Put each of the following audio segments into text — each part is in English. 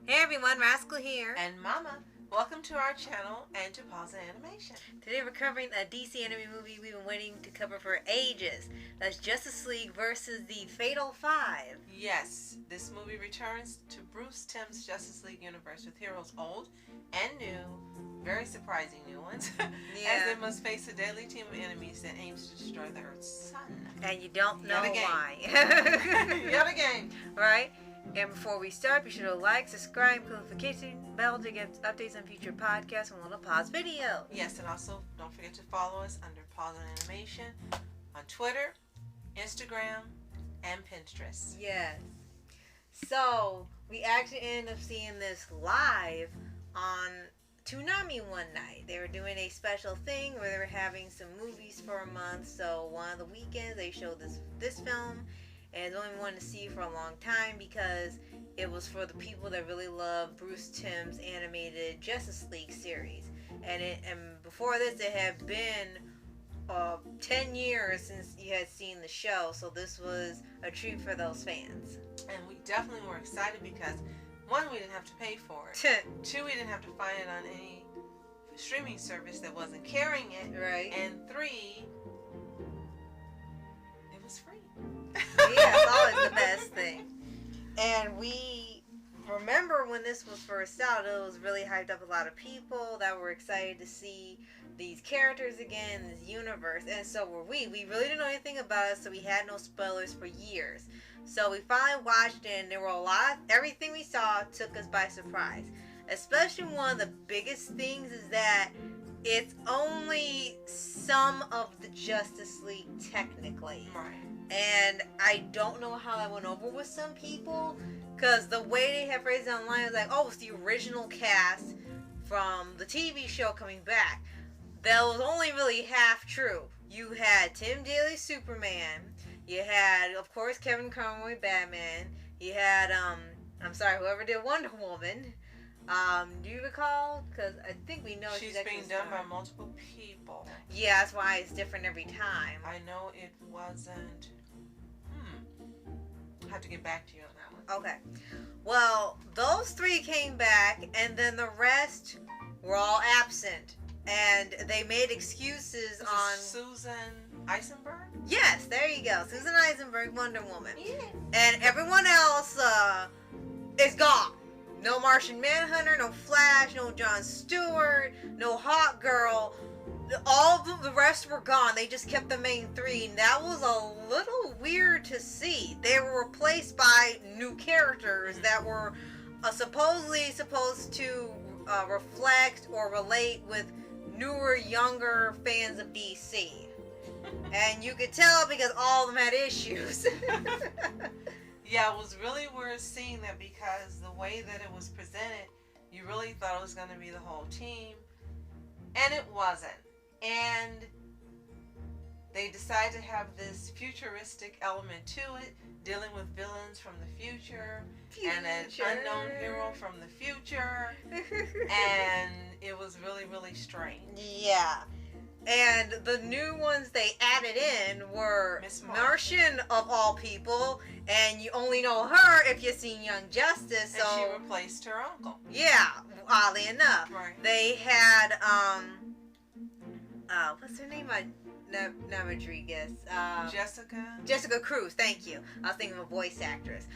Hey everyone, Rascal here. And Mama. Welcome to our channel and to Paws On Animation. Today we're covering a DC anime movie we've been waiting to cover for ages. That's Justice League versus the Fatal Five. Yes, this movie returns to Bruce Timm's Justice League universe with heroes old and new, very surprising new ones, as they must face a deadly team of enemies that aims to destroy the Earth's sun. And you don't know why. Yet again. Right? And before we start, be sure to like, subscribe, click the notification bell to get updates on future podcasts and little pause videos. Yes, and also don't forget to follow us under Paws On Animation on Twitter, Instagram, and Pinterest. Yes. So, we actually ended up seeing this live on Toonami one night. They were doing a special thing where they were having some movies for a month. So, one of the weekends, they showed this film. And it's only wanted to see for a long time because it was for the people that really love Bruce Timm's animated Justice League series. And before this, it had been 10 years since you had seen the show. So this was a treat for those fans. And we definitely were excited because, one, we didn't have to pay for it. Two, we didn't have to find it on any streaming service that wasn't carrying it. Right. And three, it was free. Yeah, it's always the best thing. And we remember when this was first out, it was really hyped up a lot of people that were excited to see these characters again, this universe. And so were we. We really didn't know anything about it, so we had no spoilers for years. So we finally watched it, and there were everything we saw took us by surprise. Especially one of the biggest things is that it's only some of the Justice League technically. Right. And I don't know how that went over with some people, because the way they have phrased it online is like, oh, it's the original cast from the TV show coming back. That was only really half true. You had Tim Daly Superman. You had, of course, Kevin Conroy Batman. You had, whoever did Wonder Woman. Do you recall? Because I think we know she's being done by multiple people. Yeah, that's why it's different every time. I know it wasn't. I have to get back to you on that one. Okay. Well, those three came back, and then the rest were all absent. And they made excuses on Susan Eisenberg? Yes, there you go. Susan Eisenberg, Wonder Woman. Yeah. And everyone else is gone. No Martian Manhunter, no Flash, no Jon Stewart, no Hawk Girl. All the rest were gone. They just kept the main three. And that was a little weird to see. They were replaced by new characters that were supposedly supposed to reflect or relate with newer, younger fans of DC. And you could tell because all of them had issues. Yeah, it was really worth seeing that because the way that it was presented, you really thought it was going to be the whole team. And it wasn't. And they decided to have this futuristic element to it, dealing with villains from the future. And an unknown hero from the future. And it was really, really strange. Yeah. And the new ones they added in were Martian of all people, and you only know her if you've seen Young Justice. So and she replaced her uncle. Yeah, oddly enough. Right. They had what's her name? Not Rodriguez. Jessica Cruz. Thank you. I was thinking of a voice actress.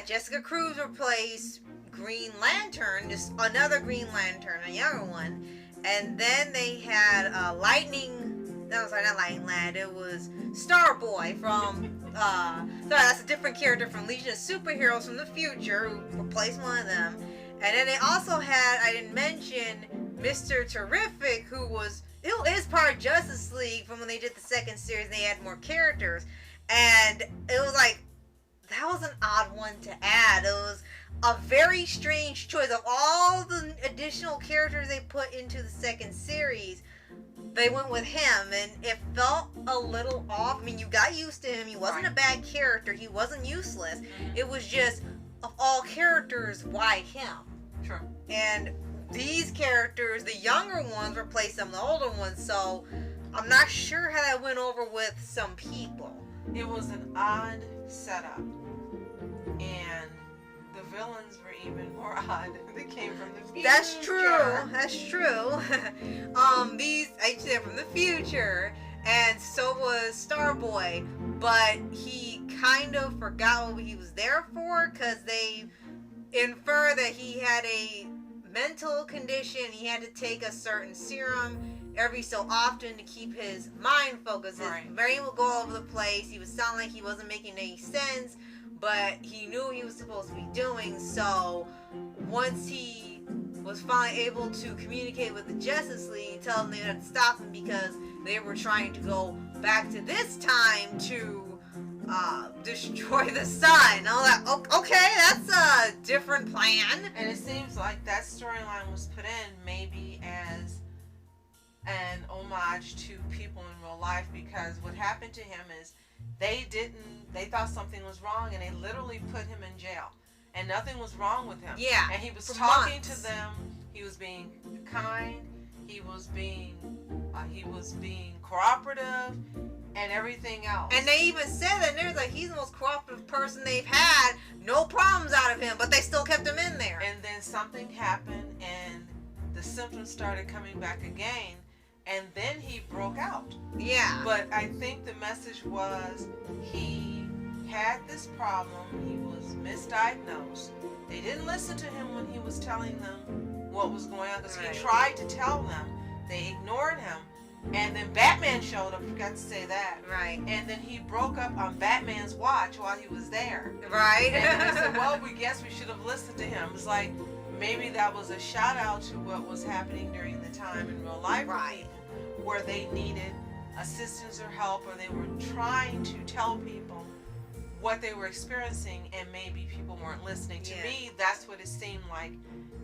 Jessica Cruz replaced Green Lantern, just another Green Lantern, a younger one. And then they had not Lightning Lad. It was Starboy from. That's a different character from Legion of Superheroes from the future who replaced one of them. And then they also had, I didn't mention, Mr. Terrific, who is part of Justice League from when they did the second series. And they had more characters, and it was like that was an odd one to add. It was a very strange choice. Of all the additional characters they put into the second series, they went with him, and it felt a little off. I mean, you got used to him. He wasn't a bad character. He wasn't useless. It was just, of all characters, why him? Sure. And these characters, the younger ones, replaced some of the older ones, so I'm not sure how that went over with some people. It was an odd setup. And the villains were even more odd. They came from the future. That's true. That's true. I said from the future, and so was Starboy, but he kind of forgot what he was there for because they infer that he had a mental condition. He had to take a certain serum every so often to keep his mind focused. His brain would go all over the place. He would sound like he wasn't making any sense, but he knew what he was supposed to be doing. So once he was finally able to communicate with the Justice League, tell them they had to stop him because they were trying to go back to this time to destroy the sun. All that. Okay, that's a different plan. And it seems like that storyline was put in maybe as an homage to people in real life, because what happened to him is they thought something was wrong, and they literally put him in jail, and nothing was wrong with him. Yeah. And he was talking to them. He was being kind. He was being cooperative, and everything else. And they even said that there's like he's the most cooperative person they've had. No problems out of him, but they still kept him in there. And then something happened, and the symptoms started coming back again, and then he broke out. Yeah. But I think the message was he had this problem. He was misdiagnosed. They didn't listen to him when he was telling them what was going on, because he tried to tell them. They ignored him. And then Batman showed up, forgot to say that. Right. And then he broke up on Batman's watch while he was there. Right. And they said, well, we guess we should have listened to him. It's like, maybe that was a shout out to what was happening during the time in real life. Right. Where they needed assistance or help, or they were trying to tell people what they were experiencing, and maybe people weren't listening. To me, that's what it seemed like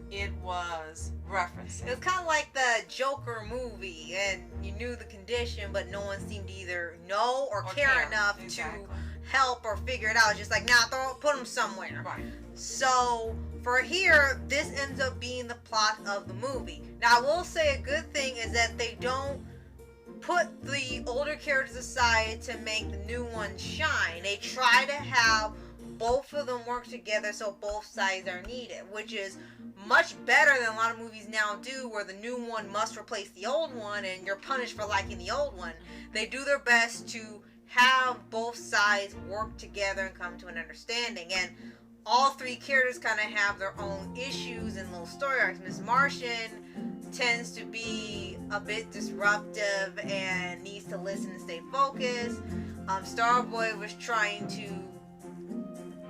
it was referencing. It was kind of like the Joker movie, and you knew the condition, but no one seemed to either know or care enough to help or figure it out. Just like, put him somewhere. Right. So for here, this ends up being the plot of the movie. Now, I will say a good thing is that they don't put the older characters aside to make the new ones shine. They try to have both of them work together so both sides are needed, which is much better than a lot of movies now do, where the new one must replace the old one and you're punished for liking the old one. They do their best to have both sides work together and come to an understanding, and all three characters kind of have their own issues and little story arcs. Miss Martian tends to be a bit disruptive and needs to listen and stay focused. Starboy was trying to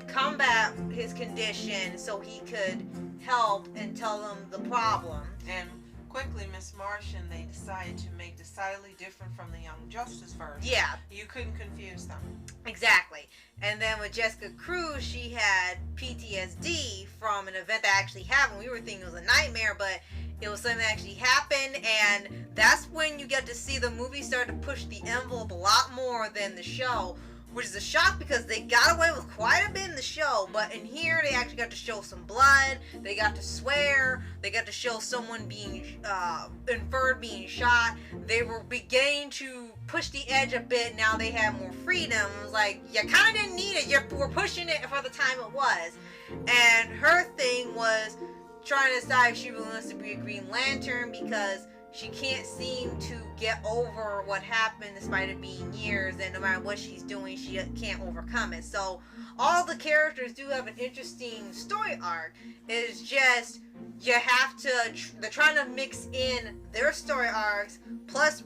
combat his condition so he could help and tell them the problem. And quickly, Miss Martian, they decided to make decidedly different from the Young Justice version. Yeah. You couldn't confuse them. Exactly. And then with Jessica Cruz, she had PTSD from an event that actually happened. We were thinking it was a nightmare, but it was something that actually happened, and that's when you get to see the movie start to push the envelope a lot more than the show, which is a shock because they got away with quite a bit in the show, but in here they actually got to show some blood, they got to swear, they got to show someone being inferred being shot. They were beginning to push the edge a bit. Now they have more freedom. It was like, you kind of didn't need it, we're pushing it for the time it was. And her thing was trying to decide if she really wants to be a Green Lantern, because she can't seem to get over what happened despite it being years, and no matter what she's doing, she can't overcome it. So all the characters do have an interesting story arc. It's just you have to, they're trying to mix in their story arcs, plus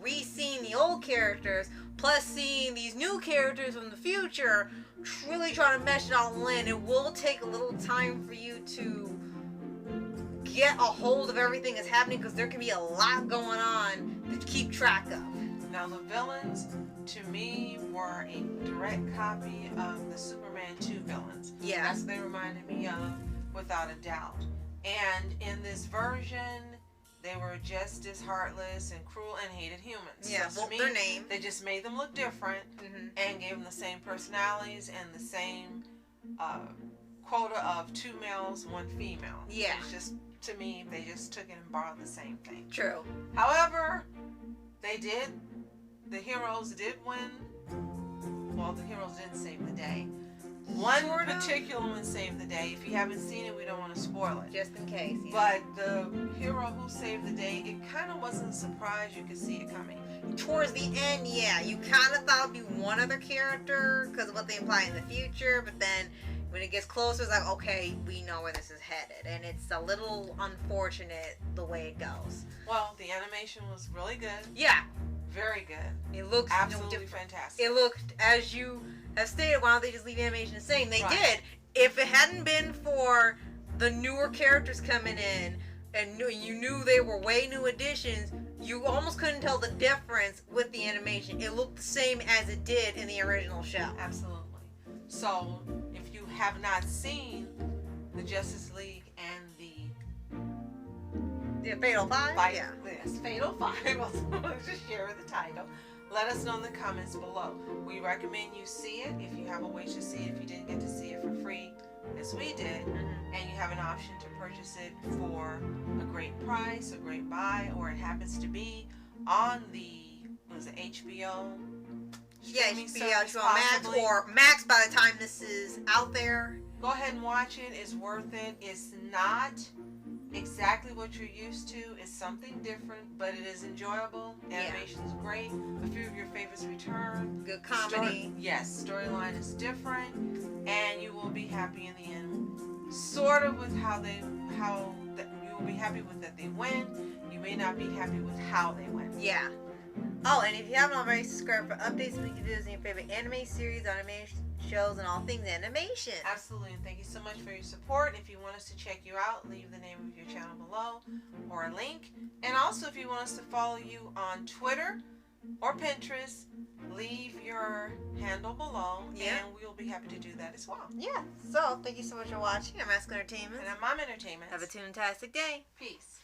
re-seeing the old characters, plus seeing these new characters from the future, really trying to mesh it all in. It will take a little time for you to get a hold of everything that's happening, because there can be a lot going on to keep track of. Now, the villains, to me, were a direct copy of the Superman 2 villains. Yeah. That's what they reminded me of, without a doubt. And in this version, they were just as heartless and cruel and hated humans. Yeah, so to me, their name. They just made them look different and gave them the same personalities and the same quota of 2 males, 1 female. Yeah. It's just, to me, they just took it and borrowed the same thing. True. However, the heroes did win. Well, the heroes didn't save the day. One particular one saved the day. If you haven't seen it, we don't want to spoil it. Just in case. Yeah. But the hero who saved the day, it kind of wasn't a surprise. You could see it coming. Towards the end, yeah, you kind of thought it'd be one other character because of what they imply in the future, but then when it gets closer, it's like, okay, we know where this is headed, and it's a little unfortunate the way it goes. Well, the animation was really good. Yeah. Very good. It looked absolutely fantastic. It looked, as you have stated, why don't they just leave the animation the same? They did. If it hadn't been for the newer characters coming in, and you knew they were way new additions, you almost couldn't tell the difference with the animation. It looked the same as it did in the original show. Absolutely. So, if you have not seen the Justice League and the Fatal Five? Yeah. Yes, Fatal Five. I'll just share the title. Let us know in the comments below. We recommend you see it if you have a way to see it, if you didn't get to see it for free, as we did, and you have an option to purchase it for a great price, a great buy, or it happens to be on the, what is it, HBO? Yeah, HBO Max, or Max by the time this is out there. Go ahead and watch it. It's worth it. It's not exactly what you're used to. It's something different, but it is enjoyable. Animation is great. A few of your favorites return. Good comedy. Yes, storyline is different, and you will be happy in the end. Sort of with you will be happy with that they win. You may not be happy with how they win. Yeah. Oh, and if you haven't already, subscribe for updates and weekly videos on your favorite anime series, animation shows, and all things animation. Absolutely, and thank you so much for your support. If you want us to check you out, leave the name of your channel below or a link. And also, if you want us to follow you on Twitter or Pinterest, leave your handle below, and we'll be happy to do that as well. Yeah, so thank you so much for watching. I'm Masculine Entertainment. And I'm Mom Entertainment. Have a fantastic day. Peace.